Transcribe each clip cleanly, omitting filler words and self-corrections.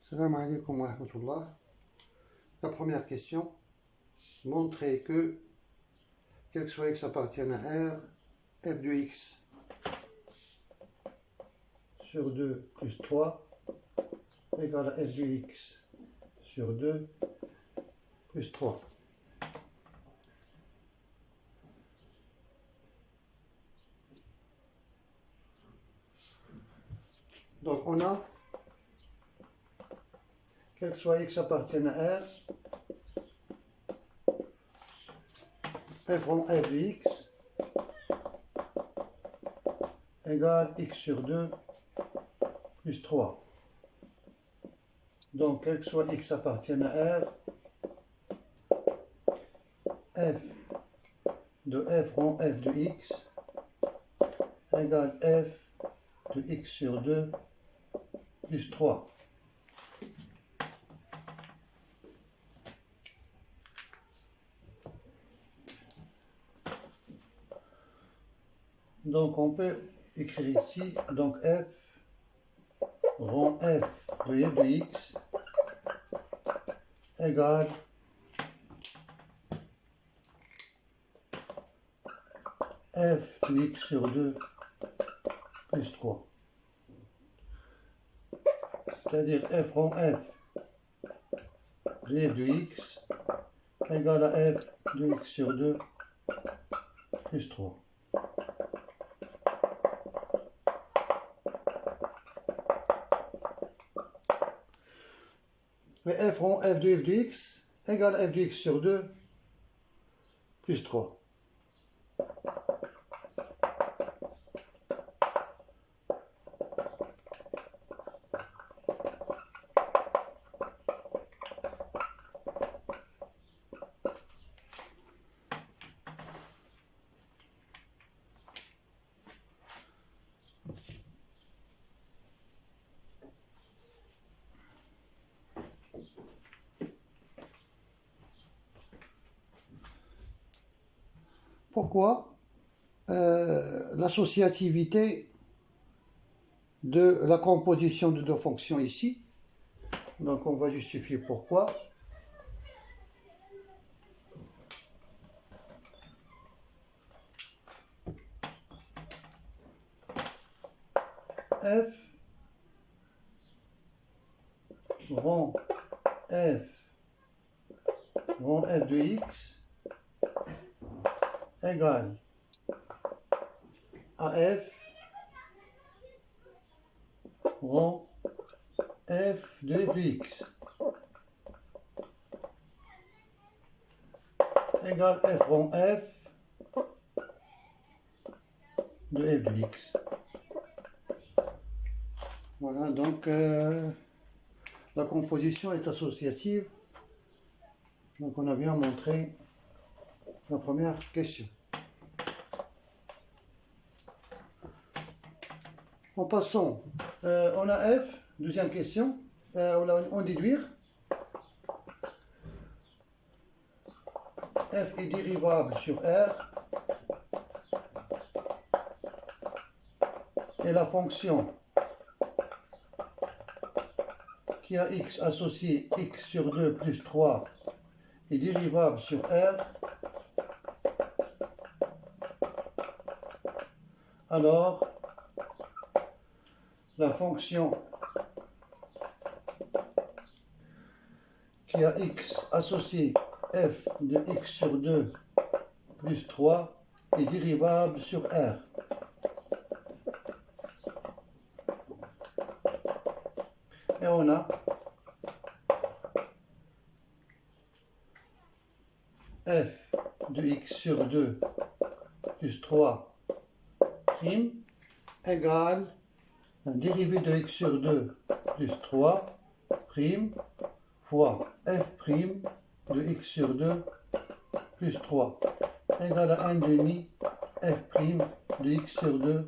Salam alaikum wa rahmatullah. La première question, montrer que, quel que soit x appartienne à R, f de x sur 2 plus 3 égale à f de x sur 2 plus 3. Donc on a, quel que soit x appartienne à R, f rond f de x égale x sur 2 plus 3. Donc, quel que soit x appartienne à R, f de f rond f de x égale f de x sur 2 plus 3. Donc, on peut écrire ici, donc f rond f de x égale f de x sur 2 plus 3. C'est-à-dire f rond f de x égale à f de x sur 2 plus 3. Mais f rond f de x égale f de x sur 2 plus 3. Pourquoi l'associativité de la composition de deux fonctions ici? Donc on va justifier pourquoi. F rond f de x égale à f rond f de x égale f rond f de f de x. Voilà, donc la composition est associative. Donc on a bien montré la première question. En passant, on a f, deuxième question, on déduire. F est dérivable sur R et la fonction qui a x associé x sur 2 plus 3 est dérivable sur R, alors la fonction qui a x associé f de x sur 2 plus 3 est dérivable sur R. Et on a f de x sur 2 plus 3 prime égale la dérivée de x sur 2 plus 3 prime fois f prime de x sur 2 plus 3 égale à 1 demi f prime de x sur 2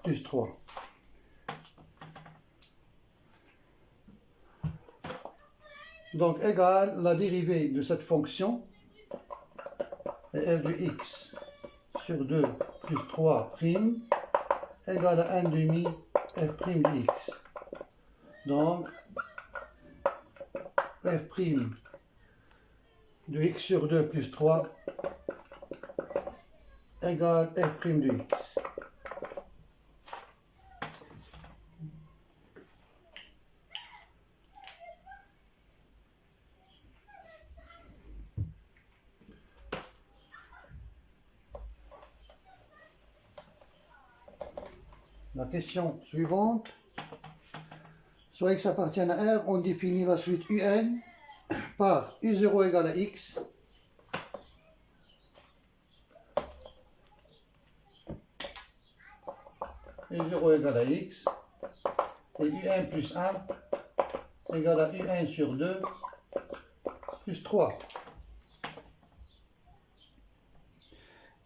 plus 3. Donc égale la dérivée de cette fonction f de x sur 2 plus 3 prime égale à 1 demi f prime de x. Donc f' de x sur 2 plus 3 égale f' de x. La question suivante. Soit x appartient à R, on définit la suite UN par U0 égale à X. U0 égale à X. Et UN plus 1 égale à UN sur 2 plus 3.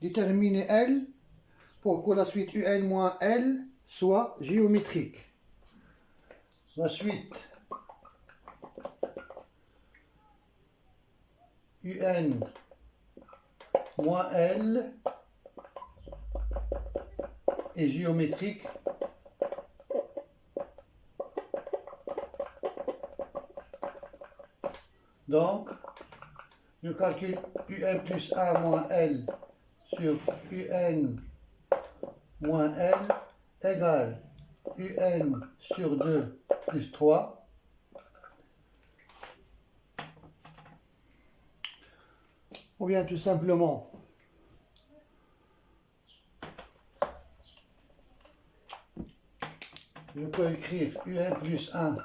Déterminer L pour que la suite UN moins L soit géométrique. La suite UN moins L est géométrique donc je calcule UN plus 1 moins L sur UN moins L égale UN sur 2 plus 3 ou bien tout simplement je peux écrire UN plus 1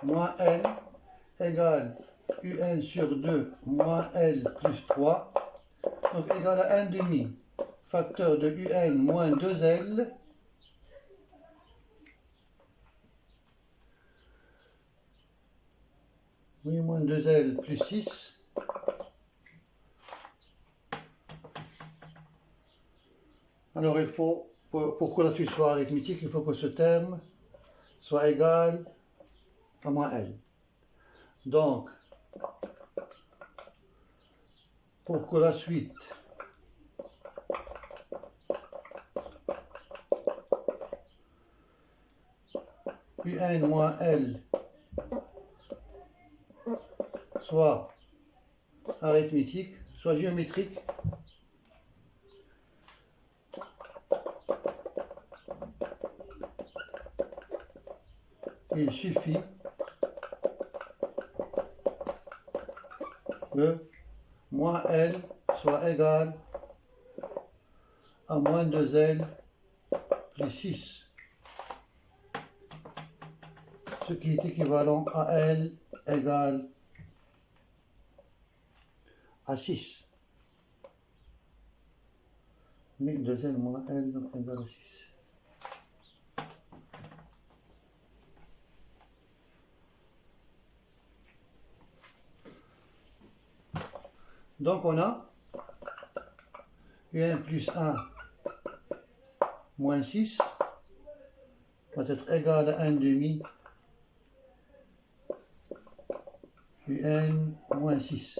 moins L égale UN sur 2 moins L plus 3 donc égale à 1 demi facteur de UN moins 2L oui, moins 2L plus 6 alors il faut, pour que la suite soit arithmétique, il faut que ce terme soit égal à moins L. Donc, pour que la suite UN moins L soit arithmétique, soit géométrique, il suffit que moins L soit égal à moins 2L plus 6, ce qui est équivalent à L égale à 6. Mais 2L moins L donc égale à 6. Donc on a UN plus 1 moins 6 va être égal à 1 demi UN moins 6.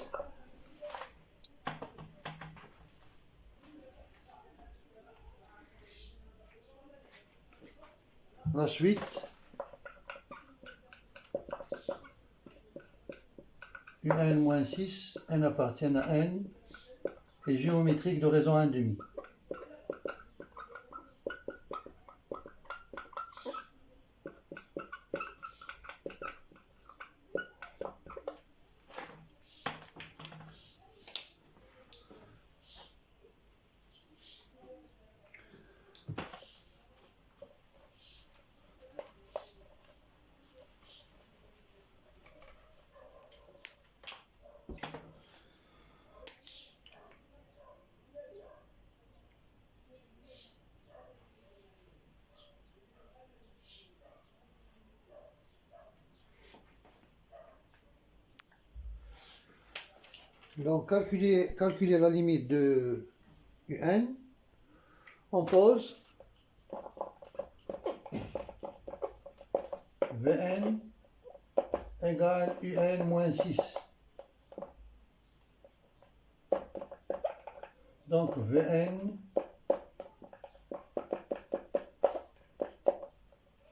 La suite UN moins 6, n appartient à n, est géométrique de raison 1 demi. Donc calculer la limite de UN, on pose Vn égale UN moins 6. Donc Vn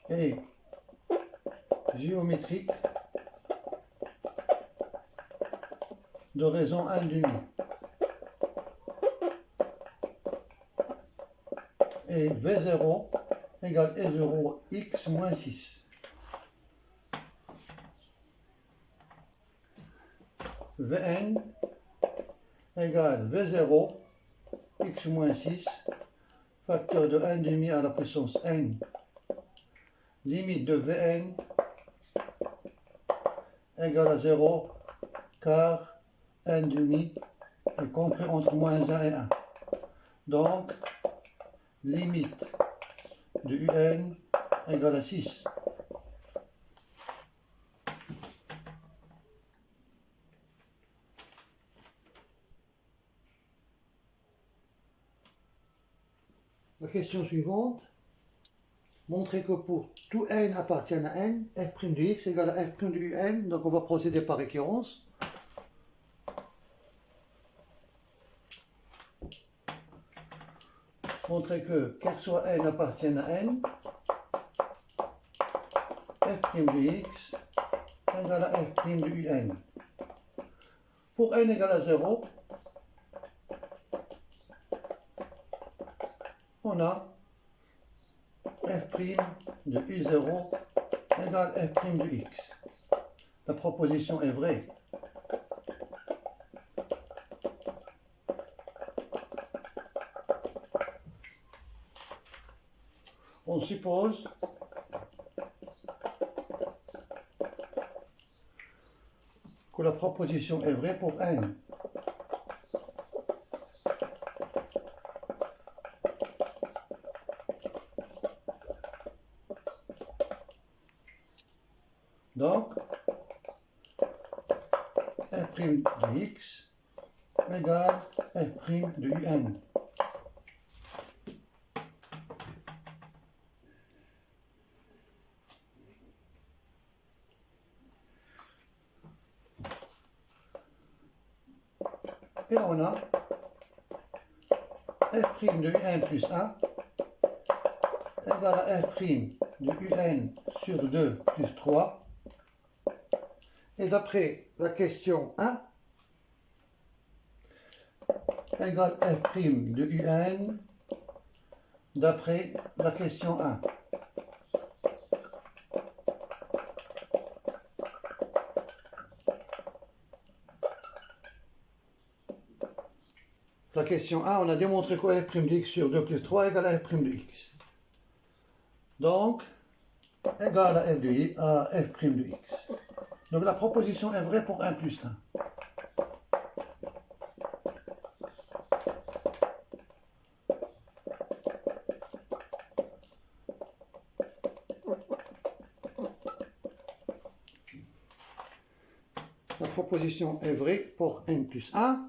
est géométrique de raison 1 demi. Et V0 égale E0 x moins 6. Vn égale V0 x moins 6, facteur de 1 demi à la puissance n, limite de Vn égale à 0, car 1 demi est compris entre moins 1 et 1. Donc, limite de un égale à 6. La question suivante. Montrer que pour tout n appartient à n, f' de x égale à f' de un. Donc on va procéder par récurrence. Montrer que, quel que soit n appartient à n, f' de x égale à f' de un. Pour n égale à 0, on a f' de u0 égale f' de x. La proposition est vraie. On suppose que la proposition est vraie pour n. Donc, f' de x égale f' de un. Et on a f' de un plus 1 égale à f' de un sur 2 plus 3. Et d'après la question 1, égale f' de un d'après la question 1. La question 1, on a démontré que f' de x sur 2 plus 3 égale à f' de x. Donc, égale à f' de x. Donc la proposition est vraie pour 1 plus 1. La proposition est vraie pour n plus 1.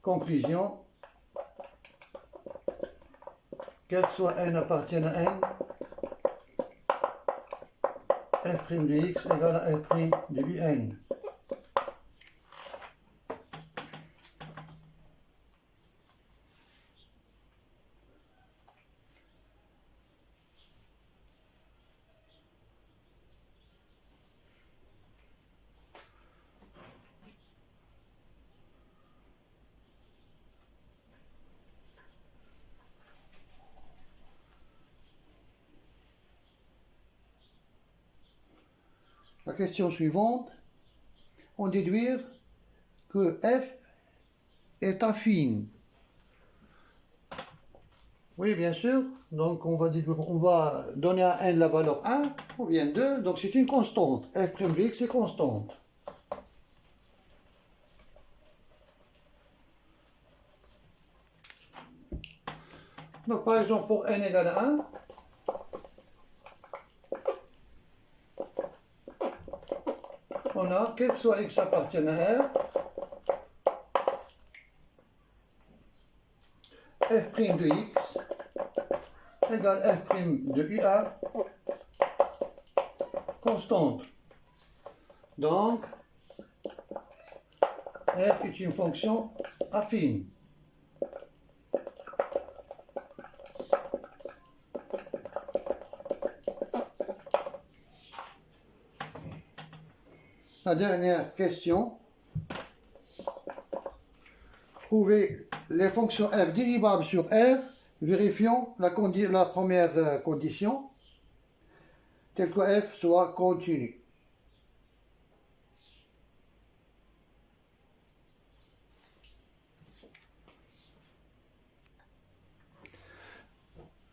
Conclusion. Quel que soit n appartient à n, f' de x égale à f' de un. La question suivante, on déduire que f est affine. Oui, bien sûr. Donc on va donner à n la valeur 1 ou bien 2. Donc c'est une constante. f' de x est constante. Donc par exemple pour n égale à 1, on a, quel que soit x appartient à R, f' de x égale f' de UA constante. Donc, f est une fonction affine. La dernière question. trouver les fonctions f dérivables sur R, vérifions la première condition, telle que f soit continue.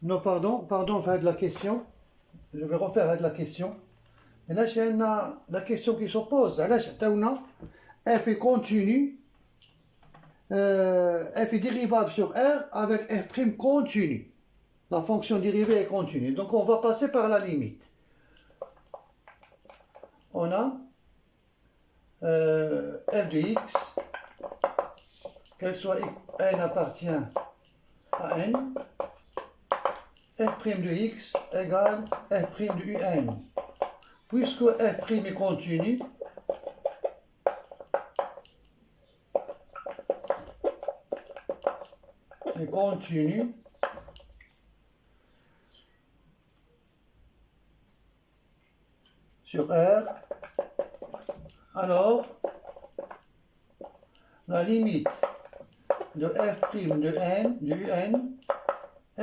Non, pardon, on fait de la question. Je vais refaire avec la question. Et là, c'est la question qui s'oppose. Là, f est continu, f est dérivable sur R avec f' continu. La fonction dérivée est continue. Donc, on va passer par la limite. On a f de x, qu'elle soit n appartient à n, f' de x égale f' de un. Puisque f' est continu, sur R, alors la limite de f' de n, de un,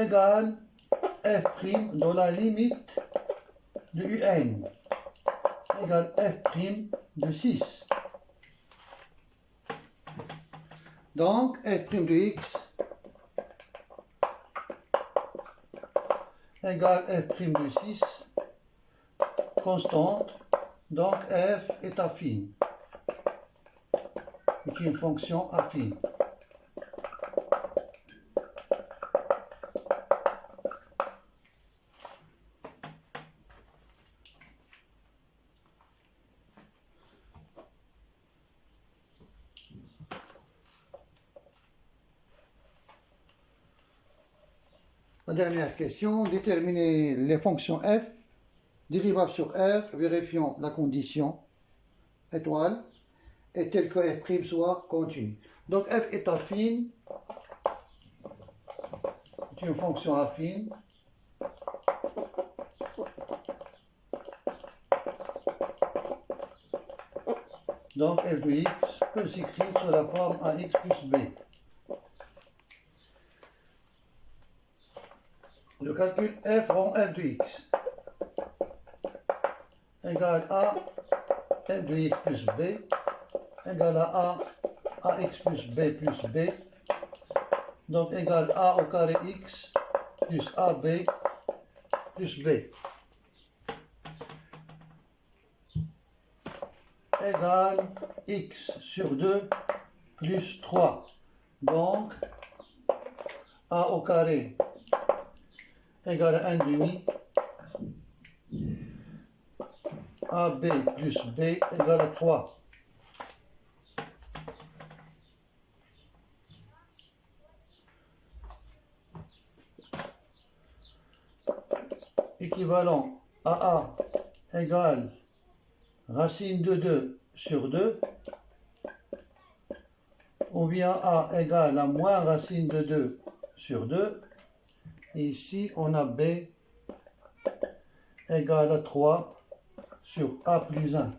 égale f' dans la limite de un, égale f' de 6. Donc, f' de x égale f' de 6, constante, donc f est affine, est une fonction affine. La dernière question, déterminer les fonctions f dérivables sur R, vérifions la condition étoile, est telle que f' soit continue. Donc f est affine, c'est une fonction affine, donc f de x peut s'écrire sous la forme ax plus b. Je calcule f rond f de x égale à f de x plus b égale à ax plus b, donc égale a au carré x plus ab plus b égale x sur 2 plus 3. Donc a au carré égale à 1 demi, AB plus B égale à 3. Équivalent AA égale racine de 2 sur 2, ou bien A égale à moins racine de 2 sur 2. Et ici, on a B égale à 3 sur A plus 1.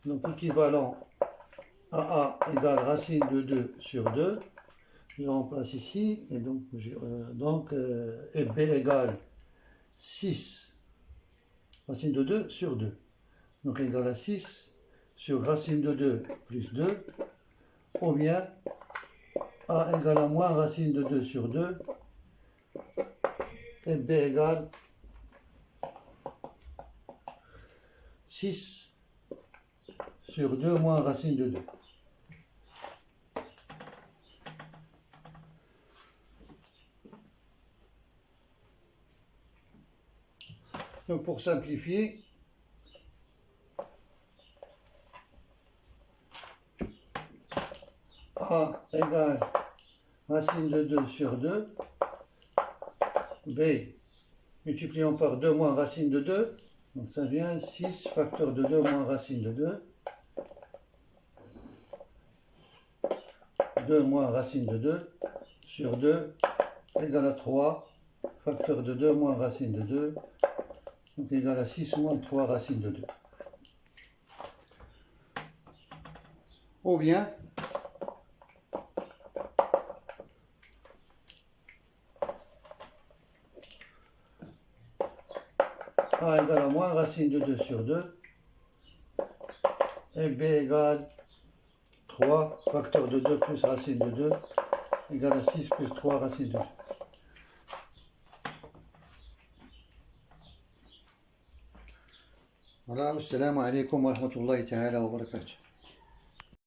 Donc, équivalent à A égale racine de 2 sur 2. Je remplace ici, et donc, et B égale 6 racine de 2 sur 2. Donc, égale à 6 sur racine de 2 plus 2, ou bien A égale à moins racine de 2 sur 2, et B égale 6 sur 2 moins racine de 2. Donc pour simplifier, A égale racine de 2 sur 2, B multiplions par 2 moins racine de 2, donc ça vient 6 facteur de 2 moins racine de 2, 2 moins racine de 2 sur 2 égale à 3 facteur de 2 moins racine de 2, donc égal à 6 moins 3 racine de 2. ou bien A égale à moins racine de 2 sur 2 et B égale 3 facteur de 2 plus racine de 2 égale à 6 plus 3 racine de 2. Voilà, assalamu alaikum wa rahmatullahi ta'ala wa barakatuh.